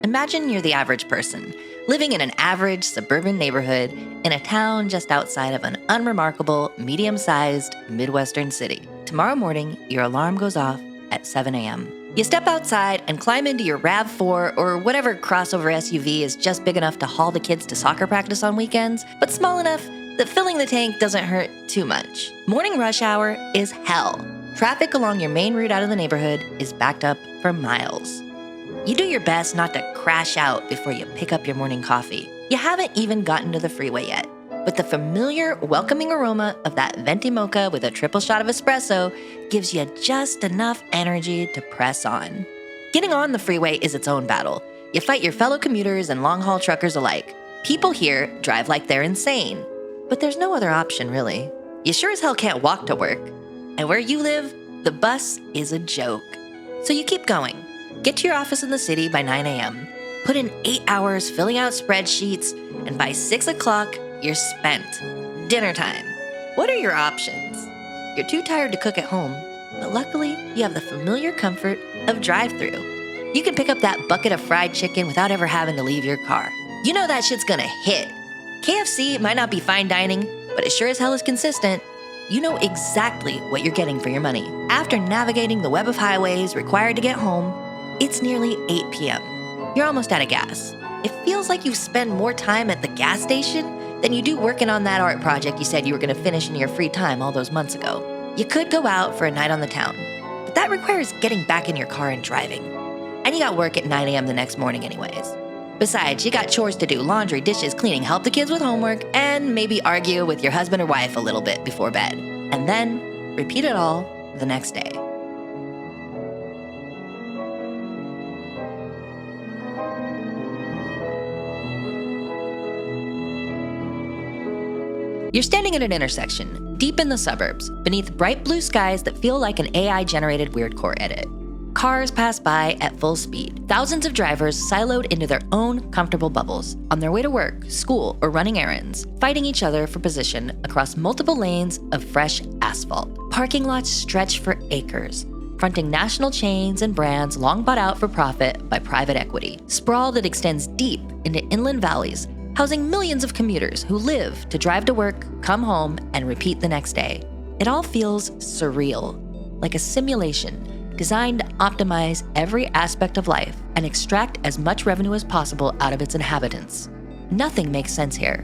Imagine you're the average person, living in an average suburban neighborhood in a town just outside of an unremarkable, medium-sized Midwestern city. Tomorrow morning, your alarm goes off at 7 a.m. You step outside and climb into your RAV4 or whatever crossover SUV is just big enough to haul the kids to soccer practice on weekends, but small enough that filling the tank doesn't hurt too much. Morning rush hour is hell. Traffic along your main route out of the neighborhood is backed up for miles. You do your best not to crash out before you pick up your morning coffee. You haven't even gotten to the freeway yet, but the familiar, welcoming aroma of that venti mocha with a triple shot of espresso gives you just enough energy to press on. Getting on the freeway is its own battle. You fight your fellow commuters and long-haul truckers alike. People here drive like they're insane, but there's no other option, really. You sure as hell can't walk to work. And where you live, the bus is a joke. So you keep going. Get to your office in the city by 9 a.m. Put in 8 hours filling out spreadsheets, and by 6 o'clock, you're spent. Dinner time. What are your options? You're too tired to cook at home, but luckily, you have the familiar comfort of drive-thru. You can pick up that bucket of fried chicken without ever having to leave your car. You know that shit's gonna hit. KFC might not be fine dining, but it sure as hell is consistent. You know exactly what you're getting for your money. After navigating the web of highways required to get home, it's nearly 8 p.m. You're almost out of gas. It feels like you spend more time at the gas station than you do working on that art project you said you were going to finish in your free time all those months ago. You could go out for a night on the town, but that requires getting back in your car and driving. And you got work at 9 a.m. the next morning anyways. Besides, you got chores to do: laundry, dishes, cleaning, help the kids with homework, and maybe argue with your husband or wife a little bit before bed. And then repeat it all the next day. You're standing at an intersection, deep in the suburbs, beneath bright blue skies that feel like an AI-generated weirdcore edit. Cars pass by at full speed, thousands of drivers siloed into their own comfortable bubbles, on their way to work, school, or running errands, fighting each other for position across multiple lanes of fresh asphalt. Parking lots stretch for acres, fronting national chains and brands long bought out for profit by private equity. Sprawl that extends deep into inland valleys, housing millions of commuters who live to drive to work, come home, and repeat the next day. It all feels surreal, like a simulation designed to optimize every aspect of life and extract as much revenue as possible out of its inhabitants. Nothing makes sense here,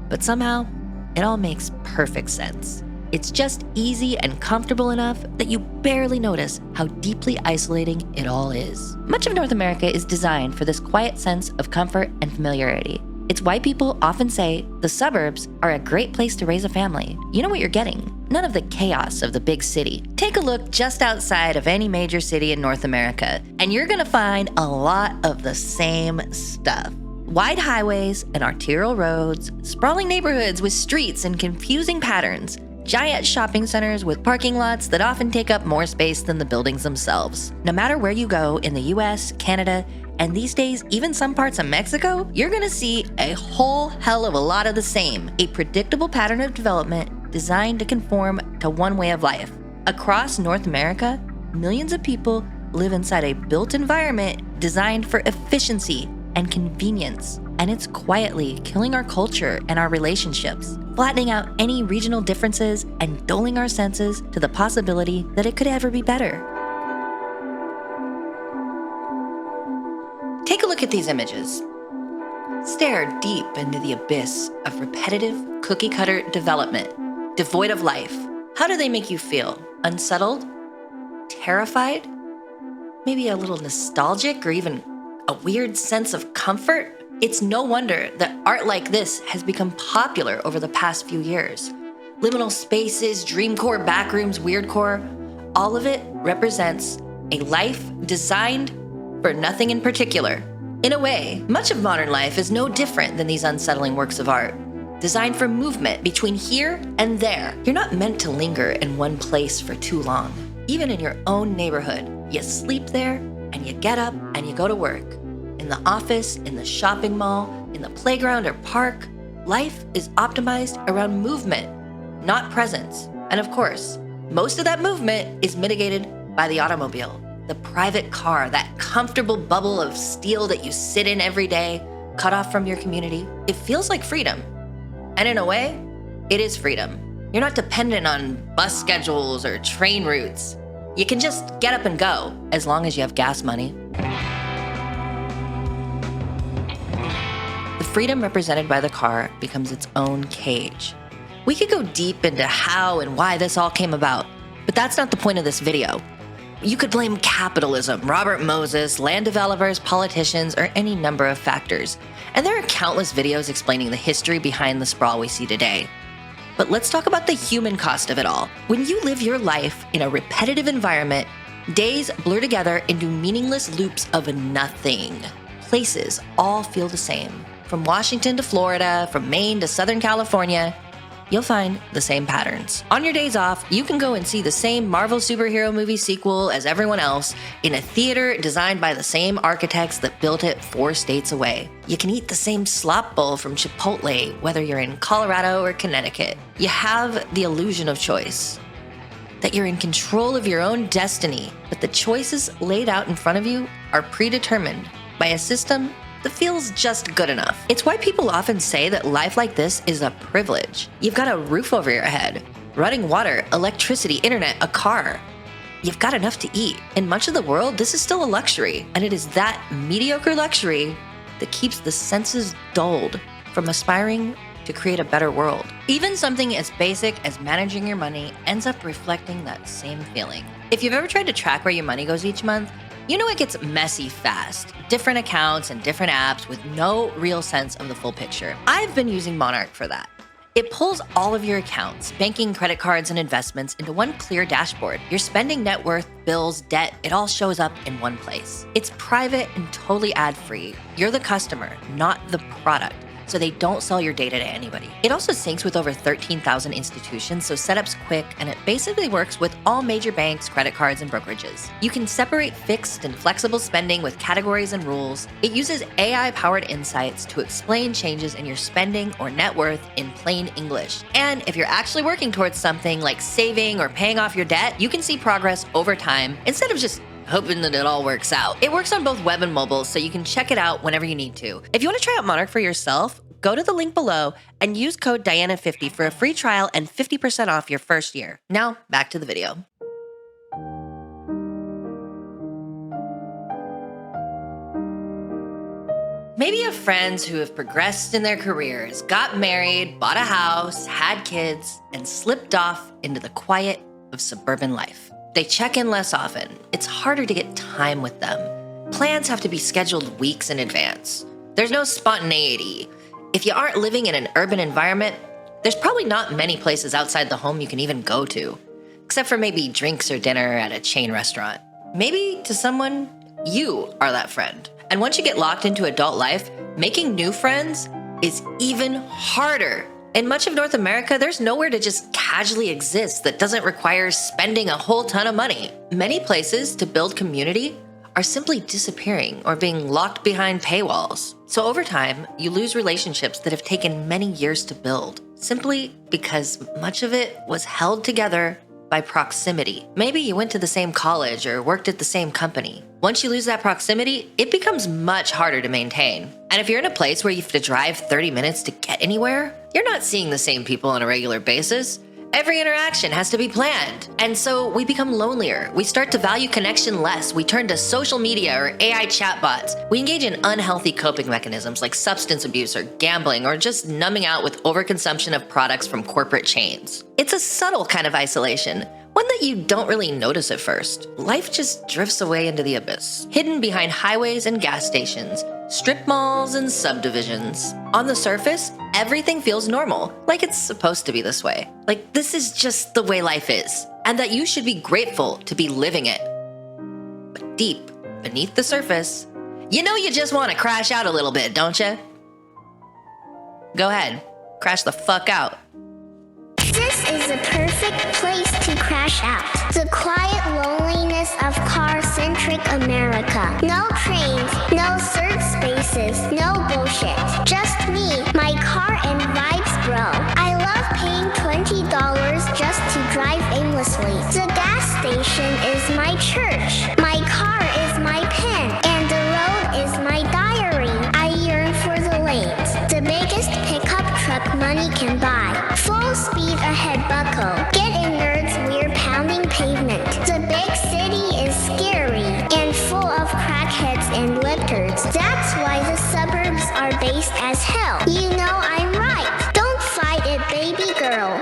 but somehow, it all makes perfect sense. It's just easy and comfortable enough that you barely notice how deeply isolating it all is. Much of North America is designed for this quiet sense of comfort and familiarity. It's why people often say the suburbs are a great place to raise a family. You know what you're getting. None of the chaos of the big city. Take a look just outside of any major city in North America, and you're gonna find a lot of the same stuff. Wide highways and arterial roads, sprawling neighborhoods with streets and confusing patterns, giant shopping centers with parking lots that often take up more space than the buildings themselves. No matter where you go in the US, Canada, and these days, even some parts of Mexico, you're gonna see a whole hell of a lot of the same. A predictable pattern of development designed to conform to one way of life. Across North America, millions of people live inside a built environment designed for efficiency and convenience. And it's quietly killing our culture and our relationships, flattening out any regional differences and dulling our senses to the possibility that it could ever be better. Take a look at these images. Stare deep into the abyss of repetitive, cookie-cutter development, devoid of life. How do they make you feel? Unsettled? Terrified? Maybe a little nostalgic or even a weird sense of comfort? It's no wonder that art like this has become popular over the past few years. Liminal spaces, dreamcore backrooms, weirdcore, all of it represents a life designed for nothing in particular. In a way, much of modern life is no different than these unsettling works of art, designed for movement between here and there. You're not meant to linger in one place for too long. Even in your own neighborhood, you sleep there and you get up and you go to work. In the office, in the shopping mall, in the playground or park, life is optimized around movement, not presence. And of course, most of that movement is mitigated by the automobile. The private car, that comfortable bubble of steel that you sit in every day, cut off from your community, it feels like freedom. And in a way, it is freedom. You're not dependent on bus schedules or train routes. You can just get up and go as long as you have gas money. The freedom represented by the car becomes its own cage. We could go deep into how and why this all came about, but that's not the point of this video. You could blame capitalism, Robert Moses, land developers, politicians, or any number of factors. And there are countless videos explaining the history behind the sprawl we see today. But let's talk about the human cost of it all. When you live your life in a repetitive environment, days blur together into meaningless loops of nothing. Places all feel the same. From Washington to Florida, from Maine to Southern California, you'll find the same patterns. On your days off, you can go and see the same Marvel superhero movie sequel as everyone else in a theater designed by the same architects that built it 4 states away. You can eat the same slop bowl from Chipotle, whether you're in Colorado or Connecticut. You have the illusion of choice, that you're in control of your own destiny, but the choices laid out in front of you are predetermined by a system that feels just good enough. It's why people often say that life like this is a privilege. You've got a roof over your head, running water, electricity, internet, a car. You've got enough to eat. In much of the world, this is still a luxury, and it is that mediocre luxury that keeps the senses dulled from aspiring to create a better world. Even something as basic as managing your money ends up reflecting that same feeling. If you've ever tried to track where your money goes each month, you know it gets messy fast. Different accounts and different apps with no real sense of the full picture. I've been using Monarch for that. It pulls all of your accounts, banking, credit cards, and investments into one clear dashboard. Your spending, net worth, bills, debt, it all shows up in one place. It's private and totally ad-free. You're the customer, not the product, so they don't sell your data to anybody. It also syncs with over 13,000 institutions, so setup's quick, and it basically works with all major banks, credit cards, and brokerages. You can separate fixed and flexible spending with categories and rules. It uses AI-powered insights to explain changes in your spending or net worth in plain English. And if you're actually working towards something like saving or paying off your debt, you can see progress over time instead of just hoping that it all works out. It works on both web and mobile, so you can check it out whenever you need to. If you want to try out Monarch for yourself, go to the link below and use code Diana50 for a free trial and 50% off your first year. Now, back to the video. Maybe you have friends who have progressed in their careers, got married, bought a house, had kids, and slipped off into the quiet of suburban life. They check in less often. It's harder to get time with them. Plans have to be scheduled weeks in advance. There's no spontaneity. If you aren't living in an urban environment, there's probably not many places outside the home you can even go to, except for maybe drinks or dinner at a chain restaurant. Maybe to someone, you are that friend. And once you get locked into adult life, making new friends is even harder. In much of North America, there's nowhere to just casually exist that doesn't require spending a whole ton of money. Many places to build community are simply disappearing or being locked behind paywalls. So over time, you lose relationships that have taken many years to build, simply because much of it was held together by proximity. Maybe you went to the same college or worked at the same company. Once you lose that proximity, it becomes much harder to maintain. And if you're in a place where you have to drive 30 minutes to get anywhere, you're not seeing the same people on a regular basis. Every interaction has to be planned. And so we become lonelier. We start to value connection less. We turn to social media or AI chatbots. We engage in unhealthy coping mechanisms like substance abuse or gambling or just numbing out with overconsumption of products from corporate chains. It's a subtle kind of isolation, one that you don't really notice at first. Life just drifts away into the abyss, hidden behind highways and gas stations, strip malls and subdivisions. On the surface, everything feels normal, like it's supposed to be this way. Like this is just the way life is, and that you should be grateful to be living it. But deep beneath the surface, you know you just want to crash out a little bit, don't you? Go ahead, crash the fuck out. This is a perfect place to crash out. The quiet loneliness of car-centric America. No trains, no search spaces, no bullshit. Just me, my car, and vibes, bro. I love paying $20 just to drive aimlessly. The gas station is my church. My car based as hell. You know I'm right. Don't fight it, baby girl.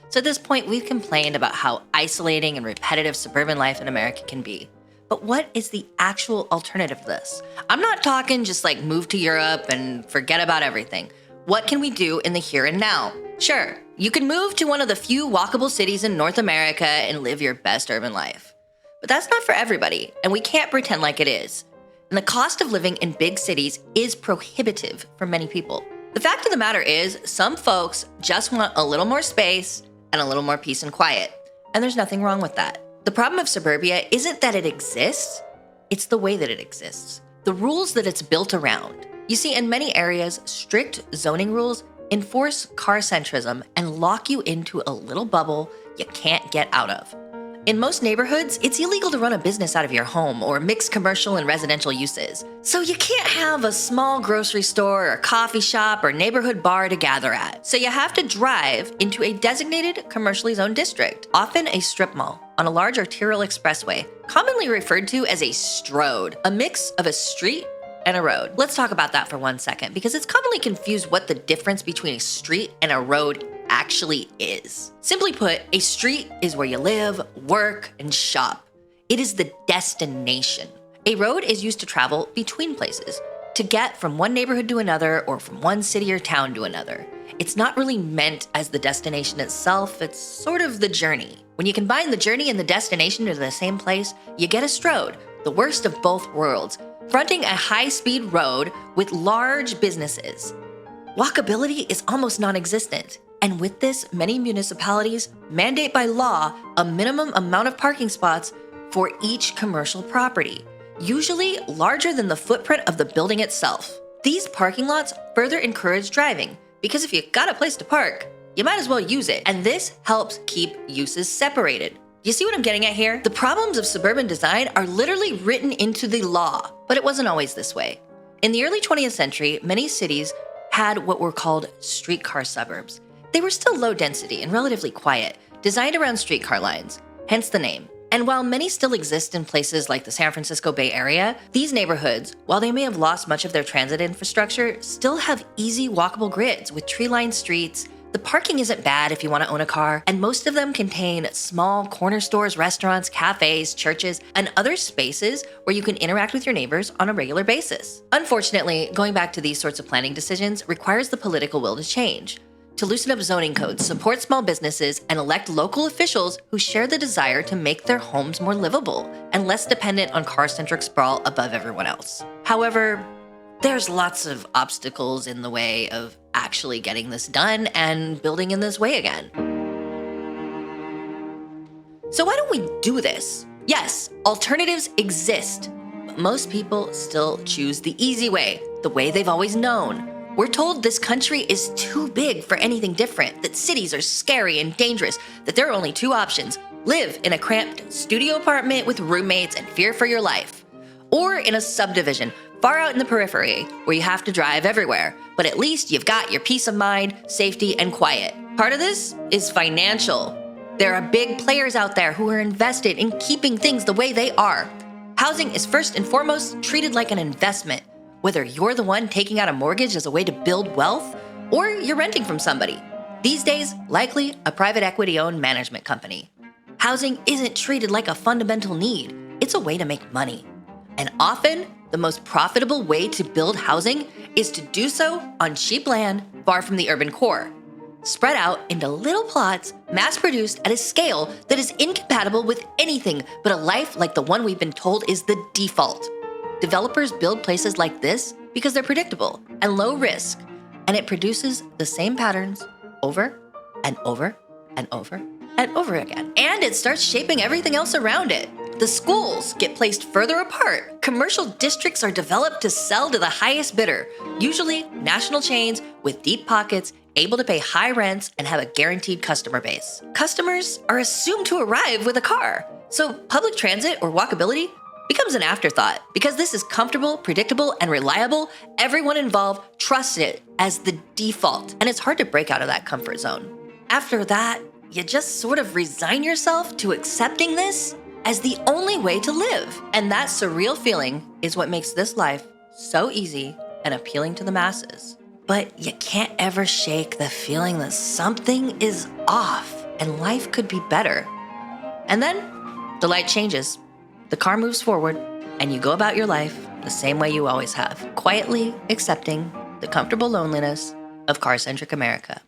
So at this point, we've complained about how isolating and repetitive suburban life in America can be. But what is the actual alternative to this? I'm not talking just like move to Europe and forget about everything. What can we do in the here and now? Sure, you can move to one of the few walkable cities in North America and live your best urban life. But that's not for everybody, and we can't pretend like it is. And the cost of living in big cities is prohibitive for many people. The fact of the matter is, some folks just want a little more space and a little more peace and quiet. And there's nothing wrong with that. The problem of suburbia isn't that it exists, it's the way that it exists. The rules that it's built around. You see, in many areas, strict zoning rules enforce car-centrism and lock you into a little bubble you can't get out of. In most neighborhoods, it's illegal to run a business out of your home or mix commercial and residential uses. So you can't have a small grocery store or coffee shop or neighborhood bar to gather at. So you have to drive into a designated commercially zoned district, often a strip mall, on a large arterial expressway, commonly referred to as a stroad, a mix of a street and a road. Let's talk about that for 1 second, because it's commonly confused what the difference between a street and a road actually is. Simply put, a street is where you live, work, and shop. It is the destination. A road is used to travel between places, to get from one neighborhood to another or from one city or town to another. It's not really meant as the destination itself, it's sort of the journey. When you combine the journey and the destination to the same place, you get a stroad, the worst of both worlds, fronting a high-speed road with large businesses. Walkability is almost non-existent. And with this, many municipalities mandate by law a minimum amount of parking spots for each commercial property, usually larger than the footprint of the building itself. These parking lots further encourage driving, because if you got a place to park, you might as well use it. And this helps keep uses separated. You see what I'm getting at here? The problems of suburban design are literally written into the law, but it wasn't always this way. In the early 20th century, many cities had what were called streetcar suburbs. They were still low density and relatively quiet, designed around streetcar lines, hence the name. And while many still exist in places like the San Francisco Bay Area, these neighborhoods, while they may have lost much of their transit infrastructure, still have easy walkable grids with tree-lined streets. The parking isn't bad if you want to own a car, and most of them contain small corner stores, restaurants, cafes, churches, and other spaces where you can interact with your neighbors on a regular basis. Unfortunately, going back to these sorts of planning decisions requires the political will to change, to loosen up zoning codes, support small businesses, and elect local officials who share the desire to make their homes more livable and less dependent on car-centric sprawl above everyone else. However, there's lots of obstacles in the way of actually getting this done and building in this way again. So why don't we do this? Yes, alternatives exist, but most people still choose the easy way, the way they've always known. We're told this country is too big for anything different, that cities are scary and dangerous, that there are only two options: live in a cramped studio apartment with roommates and fear for your life, or in a subdivision far out in the periphery where you have to drive everywhere, but at least you've got your peace of mind, safety, and quiet. Part of this is financial. There are big players out there who are invested in keeping things the way they are. Housing is first and foremost treated like an investment, whether you're the one taking out a mortgage as a way to build wealth or you're renting from somebody. These days, likely a private equity-owned management company. Housing isn't treated like a fundamental need. It's a way to make money. And often, the most profitable way to build housing is to do so on cheap land far from the urban core, spread out into little plots, mass-produced at a scale that is incompatible with anything but a life like the one we've been told is the default. Developers build places like this because they're predictable and low risk, and it produces the same patterns over and over and over and over again. And it starts shaping everything else around it. The schools get placed further apart. Commercial districts are developed to sell to the highest bidder, usually national chains with deep pockets, able to pay high rents and have a guaranteed customer base. Customers are assumed to arrive with a car, so public transit or walkability becomes an afterthought. Because this is comfortable, predictable, and reliable, everyone involved trusts it as the default, and it's hard to break out of that comfort zone. After that, you just sort of resign yourself to accepting this as the only way to live. And that surreal feeling is what makes this life so easy and appealing to the masses. But you can't ever shake the feeling that something is off and life could be better. And then the light changes, the car moves forward, and you go about your life the same way you always have, quietly accepting the comfortable loneliness of car-centric America.